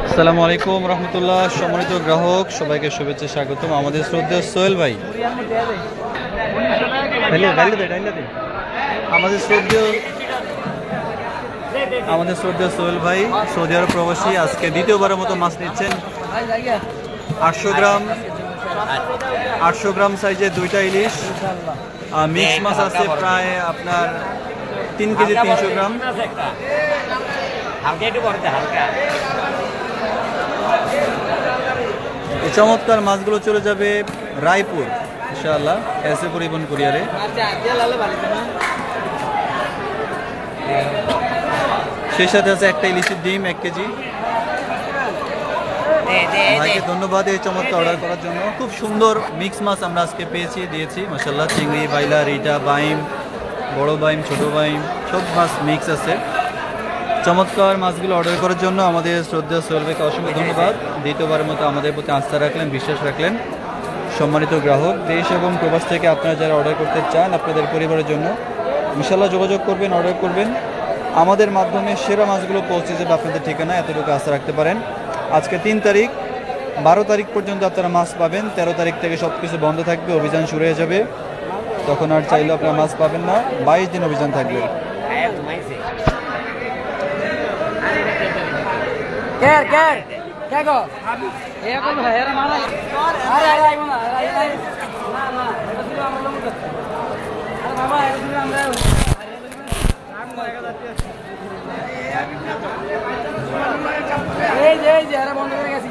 আসসালামু আলাইকুম রহমতুল্লাহ। সম্মানিত গ্রাহক সবাইকে শুভেচ্ছা স্বাগতম। আমাদের শ্রদ্ধেয় সোহেল ভাই, আমাদের শ্রদ্ধেয় সোহেল ভাই সৌদি আরব প্রবাসী, আজকে দ্বিতীয়বারের মতো মাছ নিচ্ছেন। 800 গ্রাম সাইজের 2টা ইলিশ, মিক্স মাছ আছে প্রায় আপনার 3 কেজি 300 গ্রাম। এই চমৎকার মাছগুলো চলে যাবে রায়পুর ইনশাআল্লাহ, এসএ পরিবহন কুরিয়ারে। সেই সাথে আছে একটা ইলিশের ডিম 1 কেজি। ভাইকে ধন্যবাদ এই চমৎকার অর্ডার করার জন্য। খুব সুন্দর মিক্স মাছ আমরা আজকে দিয়েছি মাশাআল্লাহ। চিংড়ি, বাইলা, রিটা, বাইম, বড় বাইম, ছোট বাইম, সব মাছ মিক্স আছে। চমৎকার মাছগুলো অর্ডার করার জন্য আমাদের শ্রদ্ধা সোহেল ভাইকে অসংখ্য ধন্যবাদ। দ্বিতীয়বারের মতো আমাদের প্রতি আস্থা রাখলেন, বিশ্বাস রাখলেন। সম্মানিত গ্রাহক, দেশ এবং প্রবাস থেকে আপনারা যারা অর্ডার করতে চান আপনাদের পরিবারের জন্য ইনশাআল্লাহ যোগাযোগ করবেন, অর্ডার করবেন। আমাদের মাধ্যমে সেরা মাছগুলো পৌঁছে যাবে আপনাদের ঠিকানা, এতটুকু আস্থা রাখতে পারেন। আজকে 3 তারিখ, 12 তারিখ পর্যন্ত আপনারা মাছ পাবেন। 13 তারিখ থেকে সব কিছু বন্ধ থাকবে, অভিযান শুরু হয়ে যাবে। তখন আর চাইলেও আপনারা মাছ পাবেন না। 22 দিন অভিযান থাকবে। বন্ধ করে গেছি